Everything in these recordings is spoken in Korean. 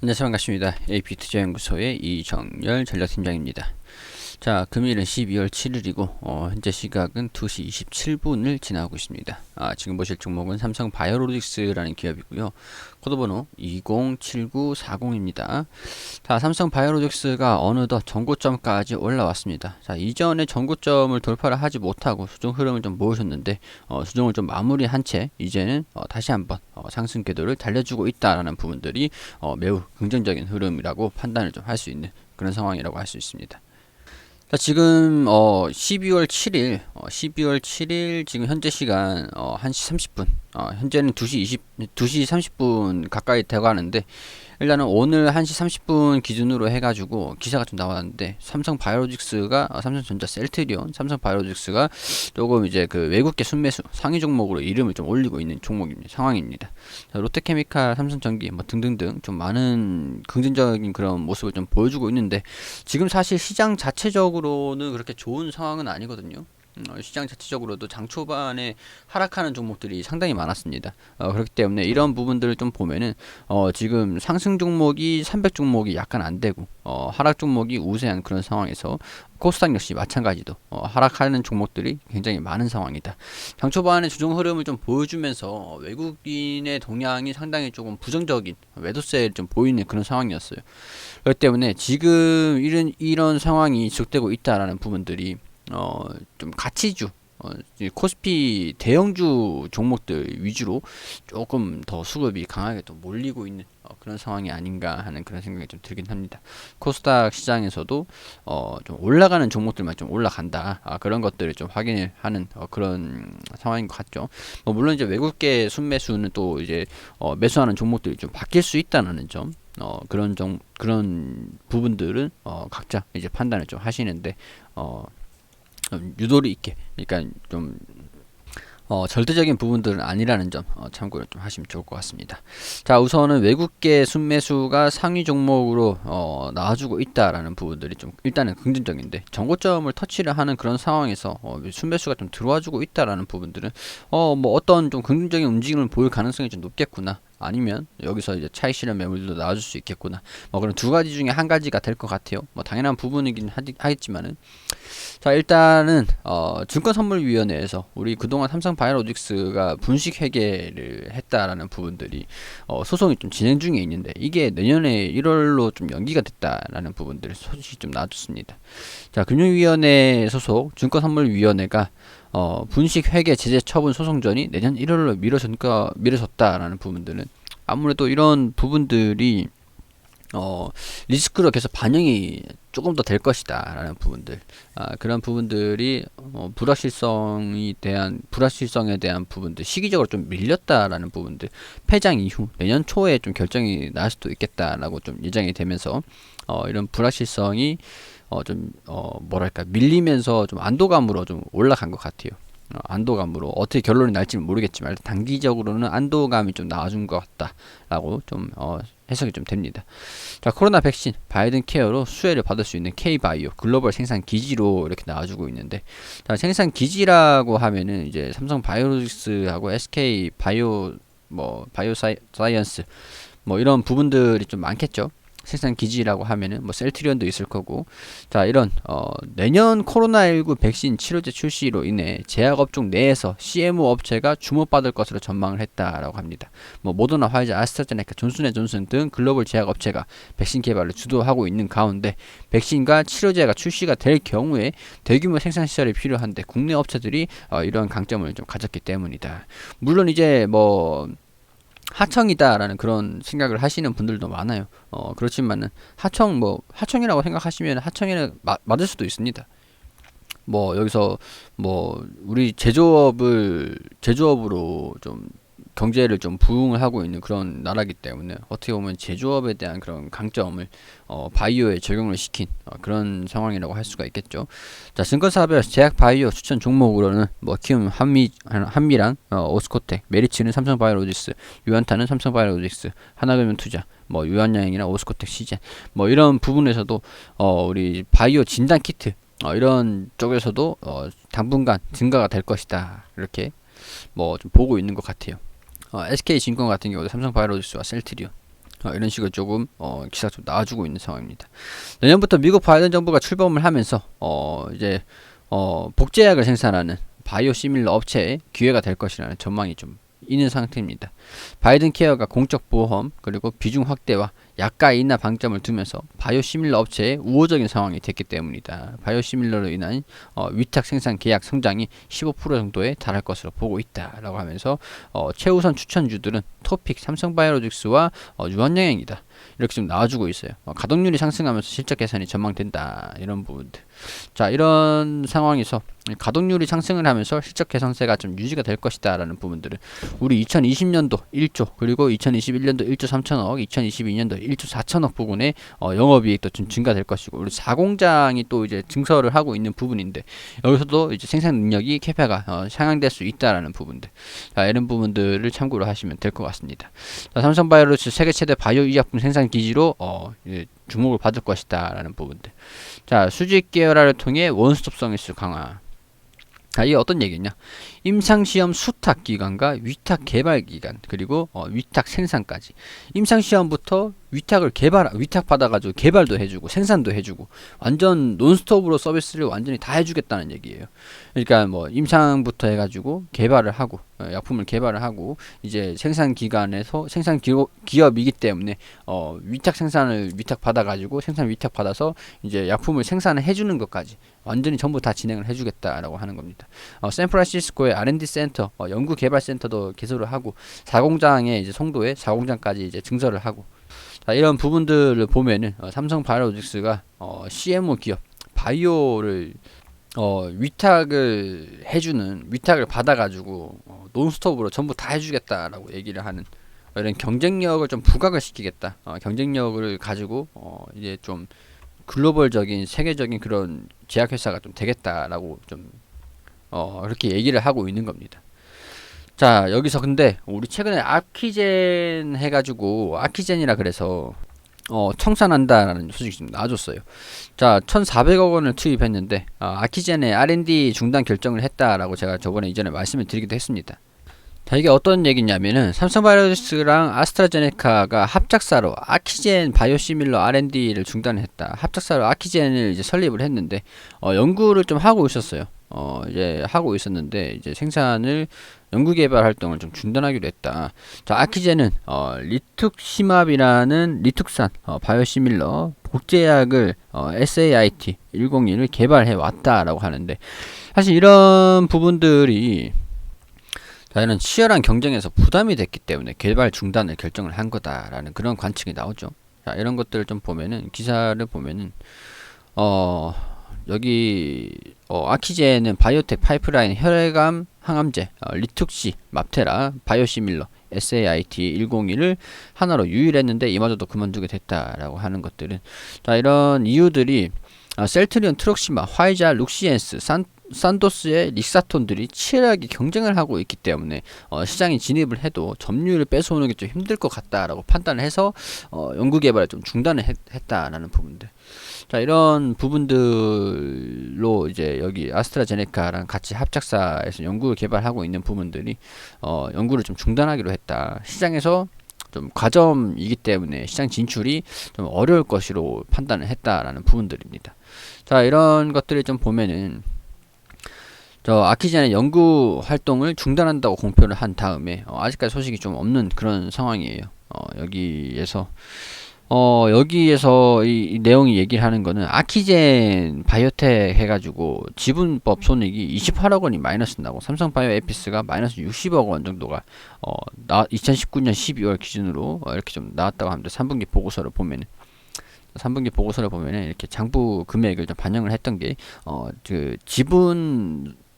안녕하세요. 반갑습니다. AP투자연구소의 이정열 전략팀장입니다. 자, 금일은 12월 7일이고 현재 시각은 2시 27분을 지나고 있습니다. 지금 보실 종목은 삼성바이오로직스라는 기업이고요. 코드번호 207940입니다. 자, 삼성바이오로직스가 어느덧 전고점까지 올라왔습니다. 자, 이전에 전고점을 돌파를 하지 못하고 수중 흐름을 좀 보여줬는데 수중을 좀 마무리한 채 이제는 다시 한번 상승 궤도를 달려주고 있다라는 부분들이 매우 긍정적인 흐름이라고 판단을 좀 할 수 있는 그런 상황이라고 할 수 있습니다. 자, 지금 12월 7일 지금 현재 시간 1시 30분 현재는 2시 30분 가까이 되고 가는데 일단은 오늘 1시 30분 기준으로 해가지고 기사가 좀 나왔는데 삼성전자 셀트리온 삼성바이오로직스가 조금 이제 그 외국계 순매수 상위 종목으로 이름을 좀 올리고 있는 상황입니다. 자, 롯데케미칼, 삼성전기 뭐 등등등 좀 많은 긍정적인 그런 모습을 좀 보여주고 있는데 지금 사실 시장 자체적으로는 그렇게 좋은 상황은 아니거든요. 시장 자체적으로도 장 초반에 하락하는 종목들이 상당히 많았습니다. 그렇기 때문에 이런 부분들을 좀 보면은 지금 상승 종목이 300 종목이 약간 안 되고 하락 종목이 우세한 그런 상황에서 코스닥 역시 마찬가지도 하락하는 종목들이 굉장히 많은 상황이다. 장 초반에 주종 흐름을 좀 보여주면서 외국인의 동향이 상당히 조금 부정적인 매도세를 좀 보이는 그런 상황이었어요. 그렇기 때문에 지금 이런 상황이 지속되고 있다라는 부분들이 좀 가치주, 코스피 대형주 종목들 위주로 조금 더 수급이 강하게 또 몰리고 있는 그런 상황이 아닌가 하는 그런 생각이 좀 들긴 합니다. 코스닥 시장에서도 좀 올라가는 종목들만 좀 올라간다. 그런 것들을 좀 확인을 하는 그런 상황인 것 같죠. 물론 이제 외국계 순매수는 또 이제 매수하는 종목들이 좀 바뀔 수 있다는 점. 그런 부분들은 각자 이제 판단을 좀 하시는데 유도리 있게, 그러니까 좀 절대적인 부분들은 아니라는 점 참고를 좀 하시면 좋을 것 같습니다. 자, 우선은 외국계 순매수가 상위 종목으로 나와주고 있다라는 부분들이 좀 일단은 긍정적인데 정고점을 터치를 하는 그런 상황에서 순매수가 좀 들어와주고 있다라는 부분들은 뭐 어떤 좀 긍정적인 움직임을 보일 가능성이 좀 높겠구나. 아니면 여기서 이제 차익 실현 매물도 나와줄 수 있겠구나. 그런 두 가지 중에 한 가지가 될 것 같아요. 당연한 부분이긴 하겠지만은 자, 일단은 증권선물위원회에서 우리 그동안 삼성바이오로직스가 분식 회계를 했다라는 부분들이 소송이 좀 진행 중에 있는데 이게 내년에 1월로 좀 연기가 됐다라는 부분들 소식이 좀 나왔습니다. 자, 금융위원회 소속 증권선물위원회가 분식 회계 제재 처분 소송전이 내년 1월로 미뤄졌다라는 부분들은 아무래도 이런 부분들이 리스크로 계속 반영이 조금 더 될 것이다 라는 부분들, 그런 부분들이 불확실성에 대한 부분들, 시기적으로 좀 밀렸다라는 부분들, 폐장 이후 내년 초에 좀 결정이 날 수도 있겠다라고 좀 예상이 되면서 이런 불확실성이 뭐랄까 밀리면서 좀 안도감으로 좀 올라간 것 같아요. 안도감으로 어떻게 결론이 날지는 모르겠지만 단기적으로는 안도감이 좀 나와준 것 같다라고 좀 해석이 좀 됩니다. 자, 코로나 백신 바이든 케어로 수혜를 받을 수 있는 K바이오 글로벌 생산 기지로 이렇게 나와주고 있는데, 자, 생산 기지라고 하면은 이제 삼성 바이오로직스하고 SK 바이오 바이오사이언스 이런 부분들이 좀 많겠죠. 생산 기지라고 하면은 셀트리온도 있을 거고, 자, 이런 내년 코로나19 백신 치료제 출시로 인해 제약업종 내에서 CMO 업체가 주목받을 것으로 전망을 했다라고 합니다. 모더나, 화이자, 아스트라제네카, 존슨앤존슨 등 글로벌 제약업체가 백신 개발을 주도하고 있는 가운데 백신과 치료제가 출시가 될 경우에 대규모 생산 시설이 필요한데 국내 업체들이 이런 강점을 좀 가졌기 때문이다. 물론 이제 하청이다라는 그런 생각을 하시는 분들도 많아요. 그렇지만은 하청이라고 생각하시면 하청에는 맞을 수도 있습니다. 여기서 우리 제조업으로 좀 경제를 좀 부흥을 하고 있는 그런 나라기 때문에 어떻게 보면 제조업에 대한 그런 강점을 바이오에 적용을 시킨 그런 상황이라고 할 수가 있겠죠. 자, 증권사별 제약 바이오 추천 종목으로는 키움 한미랑 오스코텍, 메리츠는 삼성바이오로직스, 유한타는 삼성바이오로직스, 하나금융투자, 유한양행이나 오스코텍 시젠 이런 부분에서도 우리 바이오 진단 키트 이런 쪽에서도 당분간 증가가 될 것이다 이렇게 좀 보고 있는 것 같아요. SK증권 같은 경우도 삼성바이오로직스와 셀트리온 이런 식으로 조금 기사가 좀 나와주고 있는 상황입니다. 내년부터 미국 바이든 정부가 출범을 하면서 이제 복제약을 생산하는 바이오시밀러 업체에 기회가 될 것이라는 전망이 좀 있는 상태입니다. 바이든 케어가 공적 보험 그리고 비중 확대와 약가 인하 방점을 두면서 바이오시밀러 업체의 우호적인 상황이 됐기 때문이다. 바이오시밀러로 인한 위탁 생산 계약 성장이 15% 정도에 달할 것으로 보고 있다라고 하면서 최우선 추천주들은 토픽, 삼성바이오로직스와 유한영행이다. 이렇게 좀 나와주고 있어요. 가동률이 상승하면서 실적 개선이 전망된다. 이런 부분들. 자, 이런 상황에서 가동률이 상승을 하면서 실적 개선세가 좀 유지가 될 것이다 라는 부분들은 우리 2020년도 1조 그리고 2021년도 1조 3천억 2022년도 1조 4천억 부분의 영업이익도 좀 증가될 것이고 우리 4공장이 또 이제 증설을 하고 있는 부분인데 여기서도 이제 생산 능력이 캐파가 상향될 수 있다라는 부분들. 자, 이런 부분들을 참고로 하시면 될 것 같습니다. 자, 삼성바이오로직스 세계 최대 바이오 의약품 생산 기지로 주목을 받을 것이다 라는 부분들. 자, 수직 계열화를 통해 원스톱 서비스 강화. 자, 이게 어떤 얘기냐? 임상시험 수탁 기간과 위탁 개발 기간 그리고 위탁 생산까지. 임상시험부터 위탁을 위탁 받아가지고 개발도 해주고 생산도 해주고 완전 논스톱으로 서비스를 완전히 다 해주겠다는 얘기예요. 그러니까 뭐 임상부터 해가지고 개발을 하고 약품을 개발을 하고 이제 생산 기간에서 기업이기 때문에 위탁 생산을 위탁 받아가지고 생산 위탁 받아서 이제 약품을 생산을 해주는 것까지 완전히 전부 다 진행을 해주겠다라고 하는 겁니다. 샌프란시스코의 R&D 센터, 연구 개발 센터도 개설을 하고 4공장에 이제 송도에 4공장까지 이제 증설을 하고. 자, 이런 부분들을 보면은 삼성 바이오로직스가 CMO 기업 바이오를 위탁을 받아가지고 논스톱으로 전부 다 해주겠다라고 얘기를 하는 이런 경쟁력을 좀 부각을 시키겠다. 경쟁력을 가지고 이제 좀 글로벌적인 세계적인 그런 제약회사가 좀 되겠다라고 좀 그렇게 얘기를 하고 있는 겁니다. 자, 여기서 근데 우리 최근에 아키젠 해가지고 아키젠이라 그래서 청산한다라는 소식이 좀 나와줬어요. 자, 1,400억 원을 투입했는데 아키젠의 R&D 중단 결정을 했다라고 제가 저번에 이전에 말씀을 드리기도 했습니다. 자, 이게 어떤 얘기냐면은 삼성바이오로직스랑 아스트라제네카가 합작사로 아키젠 바이오시밀러 R&D를 중단했다. 합작사로 아키젠을 이제 설립을 했는데 연구를 좀 하고 있었어요. 이제 하고 있었는데 이제 생산을 연구 개발 활동을 좀 중단하기로 했다. 자, 아키젠은 리툭시맙이라는 리툭산 바이오시밀러 복제약을 SAIT 101을 개발해 왔다라고 하는데 사실 이런 부분들이 이런 치열한 경쟁에서 부담이 됐기 때문에 개발 중단을 결정을 한 거다라는 그런 관측이 나오죠. 자, 이런 것들을 좀 보면은 기사를 보면은 여기 아키젠은 바이오텍 파이프라인 혈액암 항암제 리툭시 맙테라 바이오시밀러 SAIT 101을 하나로 유일했는데 이마저도 그만두게 됐다라고 하는 것들은 자, 이런 이유들이 셀트리온 트럭시마 화이자 룩시엔스 산도스의 릭사톤들이 치열하게 경쟁을 하고 있기 때문에 시장에 진입을 해도 점유율을 뺏어오는 게 좀 힘들 것 같다라고 판단을 해서 연구개발을 좀 중단을 했다라는 부분들. 자, 이런 부분들로 이제 여기 아스트라제네카랑 같이 합작사에서 연구 개발하고 있는 부분들이 연구를 좀 중단하기로 했다. 시장에서 좀 과점이기 때문에 시장 진출이 좀 어려울 것으로 판단을 했다라는 부분들입니다. 자, 이런 것들을 좀 보면은 아키젠의 연구 활동을 중단한다고 공표를 한 다음에 아직까지 소식이 좀 없는 그런 상황이에요. 여기에서 이 내용이 얘기를 하는 거는 아키젠 바이오텍 해가지고 지분법 손익이 28억 원이 마이너스 나고 삼성바이오에피스가 마이너스 60억 원 정도가 2019년 12월 기준으로 이렇게 좀 나왔다고 합니다. 3분기 보고서를 보면은 이렇게 장부 금액을 좀 반영을 했던 게 그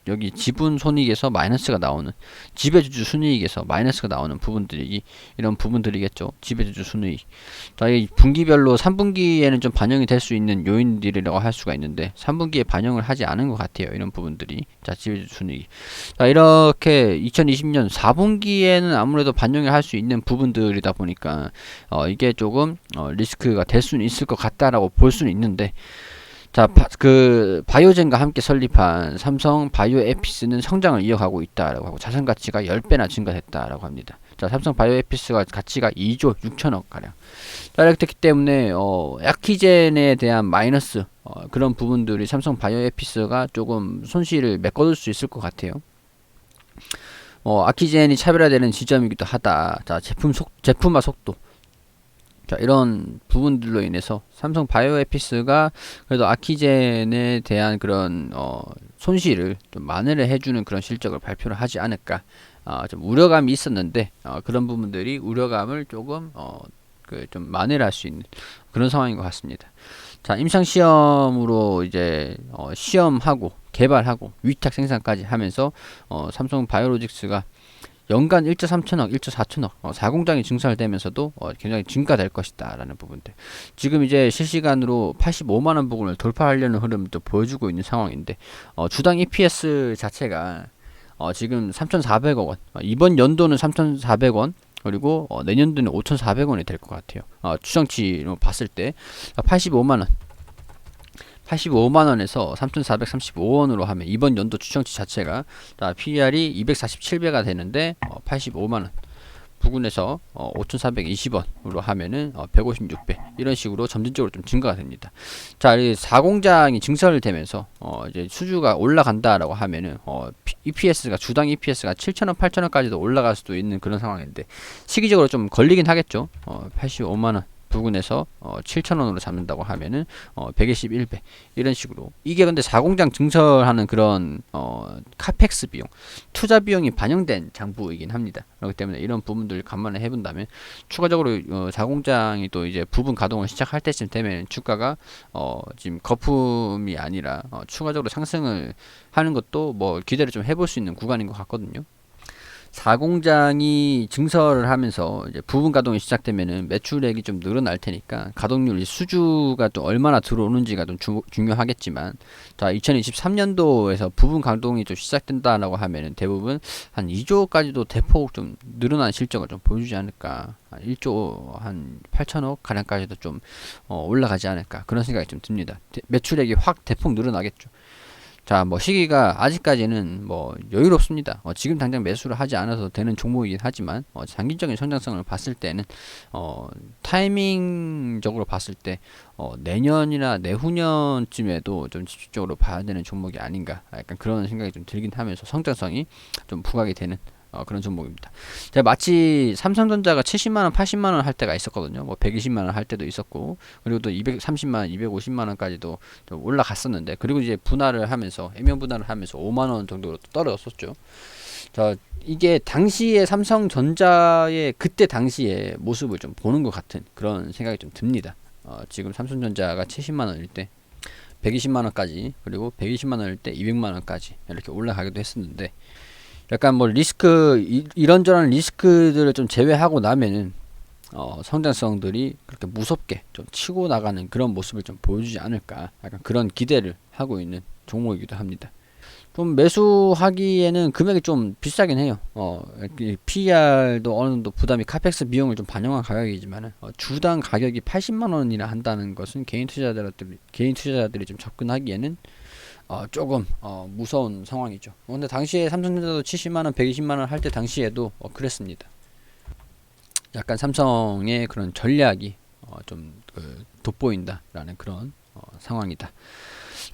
여기 지분 손익에서 마이너스가 나오는 지배주주 순이익에서 마이너스가 나오는 부분들이 이런 부분들이겠죠. 지배주주 순이익. 자, 이 분기별로 3분기에는 좀 반영이 될 수 있는 요인들이라고 할 수가 있는데 3분기에 반영을 하지 않은 것 같아요. 이런 부분들이. 자, 지배주주 순이익. 자, 이렇게 2020년 4분기에는 아무래도 반영을 할 수 있는 부분들이다 보니까 이게 조금 리스크가 될 수는 있을 것 같다라고 볼 수는 있는데 자, 바이오젠과 함께 설립한 삼성 바이오에피스는 성장을 이어가고 있다라고 하고 자산 가치가 10배나 증가했다라고 합니다. 자, 삼성 바이오에피스가 가치가 2조 6천억 가량. 자, 이렇게 됐기 때문에 아키젠에 대한 마이너스 그런 부분들이 삼성 바이오에피스가 조금 손실을 메꿔줄 수 있을 것 같아요. 아키젠이 차별화되는 지점이기도 하다. 자, 제품화 속도. 자, 이런 부분들로 인해서 삼성 바이오에피스가 그래도 아키젠에 대한 그런 손실을 좀 만회를 해주는 그런 실적을 발표를 하지 않을까. 좀 우려감이 있었는데 그런 부분들이 우려감을 조금 좀 만회를 할 수 있는 그런 상황인 것 같습니다. 자, 임상 시험으로 이제 시험하고 개발하고 위탁 생산까지 하면서 삼성 바이오로직스가 연간 1조 3천억, 1조 4천억 4공장이 증설되면서도 굉장히 증가될 것이다 라는 부분들. 지금 이제 실시간으로 85만원 부근을 돌파하려는 흐름도 보여주고 있는 상황인데 주당 EPS 자체가 지금 3,400억 원, 이번 연도는 3,400원, 그리고 내년도는 5,400원이 될 것 같아요. 추정치로 봤을 때 85만원에서 3,435원으로 하면 이번 연도 추정치 자체가 PER이 247배가 되는데 85만원 부근에서 5,420원으로 하면은 156배 이런 식으로 점진적으로 좀 증가가 됩니다. 자, 이 4공장이 증설되면서 이제 수주가 올라간다라고 하면은 EPS가 주당 EPS가 7,000원, 8,000원까지도 올라갈 수도 있는 그런 상황인데 시기적으로 좀 걸리긴 하겠죠. 85만원 부근에서 7,000원으로 잡는다고 하면은 121배 이런 식으로. 이게 근데 4공장 증설하는 그런 카펙스 비용, 투자 비용이 반영된 장부이긴 합니다. 그렇기 때문에 이런 부분들 감안을 해본다면 추가적으로 4공장이 또 이제 부분 가동을 시작할 때쯤 되면 주가가 지금 거품이 아니라 추가적으로 상승을 하는 것도 뭐 기대를 좀 해볼 수 있는 구간인 것 같거든요. 4공장이 증설을 하면서 이제 부분 가동이 시작되면은 매출액이 좀 늘어날 테니까 가동률 수주가 또 얼마나 들어오는지가 좀 중요하겠지만, 자, 2023년도에서 부분 가동이 좀 시작된다라고 하면은 대부분 한 2조까지도 대폭 좀 늘어난 실적을 좀 보여주지 않을까. 1조 한 8천억 가량까지도 좀 올라가지 않을까, 그런 생각이 좀 듭니다. 매출액이 확 대폭 늘어나겠죠. 자, 뭐 시기가 아직까지는 뭐 여유롭습니다. 지금 당장 매수를 하지 않아도 되는 종목이긴 하지만 장기적인 성장성을 봤을 때는 타이밍적으로 봤을 때 내년이나 내후년쯤에도 좀 집중적으로 봐야 되는 종목이 아닌가, 약간 그런 생각이 좀 들긴 하면서 성장성이 좀 부각이 되는 그런 종목입니다. 자, 마치 삼성전자가 70만원, 80만원 할 때가 있었거든요. 뭐 120만원 할 때도 있었고, 그리고 또 230만원, 250만원까지도 좀 올라갔었는데, 그리고 이제 분할을 하면서, 해명 분할을 하면서 5만원 정도로 떨어졌었죠. 자, 이게 당시에 삼성전자의 그때 당시의 모습을 좀 보는 것 같은 그런 생각이 좀 듭니다. 지금 삼성전자가 70만원일 때 120만원까지, 그리고 120만원일 때 200만원까지 이렇게 올라가기도 했었는데, 약간 뭐 이런저런 리스크들을 좀 제외하고 나면은 성장성들이 그렇게 무섭게 좀 치고 나가는 그런 모습을 좀 보여주지 않을까, 약간 그런 기대를 하고 있는 종목이기도 합니다. 좀 매수하기에는 금액이 좀 비싸긴 해요. PER도 어느 정도 부담이 카펙스 비용을 좀 반영한 가격이지만은 주당 가격이 80만원이나 한다는 것은 개인 투자자들이 좀 접근하기에는 조금 무서운 상황이죠. 근데 당시에 삼성전자도 70만원, 120만원 할 때 당시에도 그랬습니다. 약간 삼성의 그런 전략이 좀 돋보인다라는 그런 상황이다.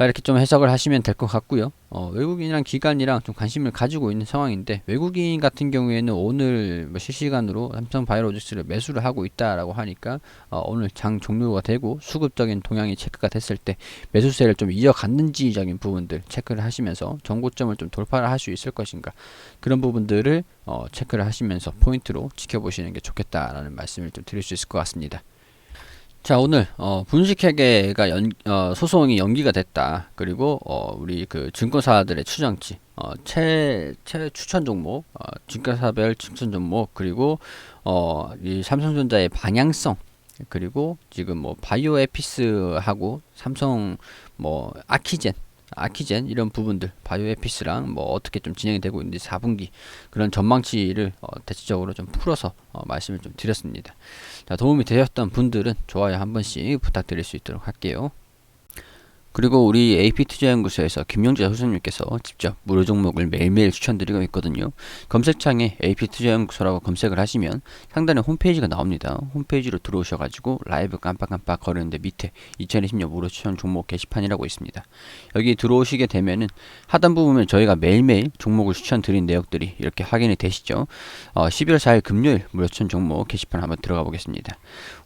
이렇게 좀 해석을 하시면 될 것 같고요. 외국인이랑 기관이랑 좀 관심을 가지고 있는 상황인데, 외국인 같은 경우에는 오늘 뭐 실시간으로 삼성 바이오로직스를 매수를 하고 있다라고 하니까 오늘 장 종료가 되고 수급적인 동향이 체크가 됐을 때 매수세를 좀 이어갔는지적인 부분들 체크를 하시면서 정고점을 좀 돌파를 할 수 있을 것인가, 그런 부분들을 체크를 하시면서 포인트로 지켜보시는 게 좋겠다라는 말씀을 좀 드릴 수 있을 것 같습니다. 자, 오늘 분식회계가 소송이 연기가 됐다. 그리고 우리 그 증권사들의 추정치, 추천 종목, 증권사별 추천 종목, 그리고 이 삼성전자의 방향성, 그리고 지금 뭐 바이오에피스하고 삼성 뭐 아키젠 이런 부분들, 바이오에피스랑 뭐 어떻게 좀 진행이 되고 있는지 4분기 그런 전망치를 대체적으로 좀 풀어서 말씀을 좀 드렸습니다. 자, 도움이 되셨던 분들은 좋아요 한 번씩 부탁드릴 수 있도록 할게요. 그리고 우리 AP투자연구소에서 김영재 소장님께서 직접 무료 종목을 매일매일 추천드리고 있거든요. 검색창에 AP투자연구소라고 검색을 하시면 상단에 홈페이지가 나옵니다. 홈페이지로 들어오셔가지고 라이브 깜빡깜빡 거리는데 밑에 2020년 무료 추천 종목 게시판이라고 있습니다. 여기 들어오시게 되면은 하단부 보면 저희가 매일매일 종목을 추천드린 내역들이 이렇게 확인이 되시죠. 12월 4일 금요일 무료 추천 종목 게시판 한번 들어가 보겠습니다.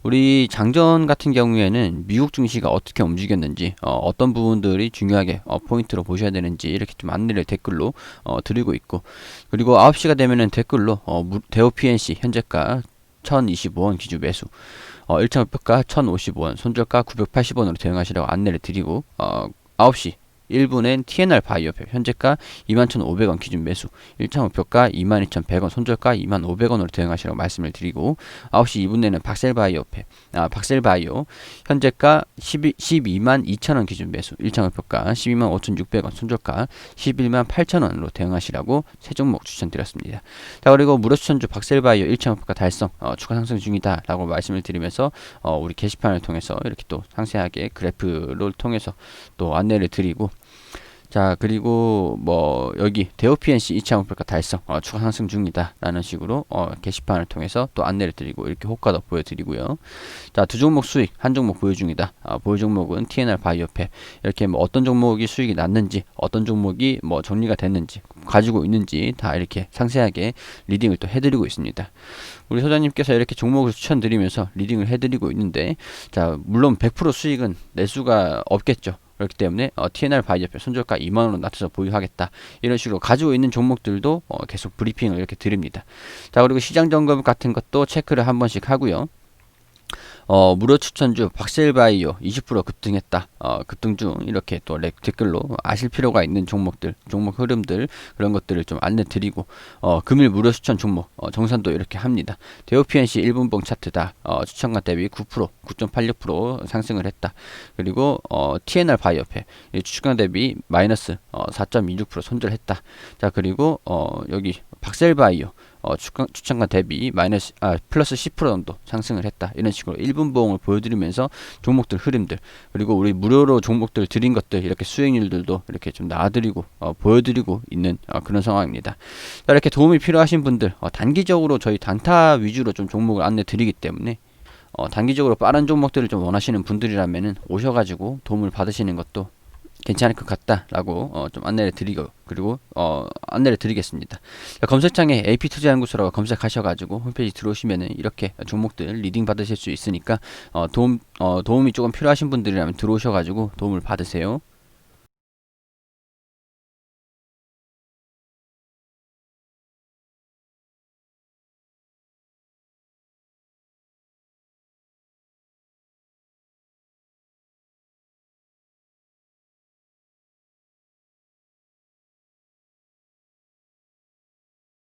우리 장전 같은 경우에는 미국 증시가 어떻게 움직였는지 어떤 부분들이 중요하게 포인트로 보셔야 되는지 이렇게 좀 안내를 댓글로 드리고 있고, 그리고 9시가 되면은 댓글로 대우 PNC 현재가 1025원 기준 매수, 1차 목표가 1055원, 손절가 980원으로 대응하시라고 안내를 드리고, 9시 1분엔 TNR 바이오팹 현재가 21,500원 기준 매수, 1차 목표가 22,100원, 손절가 2,500원으로 대응하시라고 말씀을 드리고, 9시 2분에는 박셀바이오 현재가 12,200,000원 기준 매수, 1차 목표가 125,600원, 손절가 118,000원으로 대응하시라고 세 종목 추천드렸습니다. 자, 그리고 무료 추천주 박셀바이오 1차 목표가 달성, 추가 상승 중이다 라고 말씀을 드리면서 우리 게시판을 통해서 이렇게 또 상세하게 그래프를 통해서 또 안내를 드리고, 자, 그리고 뭐 여기 대우 PNC 2차 목표가 달성, 추가 상승 중이다 라는 식으로 게시판을 통해서 또 안내를 드리고 이렇게 호가도 보여드리고요. 자, 두 종목 수익, 한 종목 보유 중이다. 보유 종목은 TNR 바이오팹, 이렇게 뭐 어떤 종목이 수익이 났는지, 어떤 종목이 뭐 정리가 됐는지, 가지고 있는지 다 이렇게 상세하게 리딩을 또 해드리고 있습니다. 우리 소장님께서 이렇게 종목을 추천드리면서 리딩을 해드리고 있는데, 자, 물론 100% 수익은 낼 수가 없겠죠. 그렇기 때문에 TNR 바이오팹 손절가 2만원으로 낮춰서 보유하겠다, 이런 식으로 가지고 있는 종목들도 계속 브리핑을 이렇게 드립니다. 자, 그리고 시장 점검 같은 것도 체크를 한 번씩 하고요. 무료 추천주 박셀바이오 20% 급등했다, 급등 중, 이렇게 또 댓글로 아실 필요가 있는 종목들, 종목 흐름들, 그런 것들을 좀 안내 드리고, 금일 무료 추천 종목 정산도 이렇게 합니다. 대우 PNC 1분봉 차트다, 추천가 대비 9%, 9.86% 상승을 했다. 그리고 TNR 바이오팹 추천가 대비 마이너스 4.26% 손절했다. 자, 그리고 여기 박셀바이오 추천가 대비 플러스 10% 정도 상승을 했다. 이런 식으로 1분봉을 보여드리면서 종목들 흐름들, 그리고 우리 무료로 종목들 드린 것들 이렇게 수익률들도 이렇게 좀 나와드리고 보여드리고 있는 그런 상황입니다. 자, 이렇게 도움이 필요하신 분들, 단기적으로 저희 단타 위주로 좀 종목을 안내 드리기 때문에 단기적으로 빠른 종목들을 좀 원하시는 분들이라면은 오셔가지고 도움을 받으시는 것도 괜찮을 것 같다라고 좀 안내를 드리고, 그리고 안내를 드리겠습니다. 검색창에 AP투자연구소라고 검색하셔가지고 홈페이지 들어오시면은 이렇게 종목들 리딩 받으실 수 있으니까 도움이 조금 필요하신 분들이라면 들어오셔가지고 도움을 받으세요.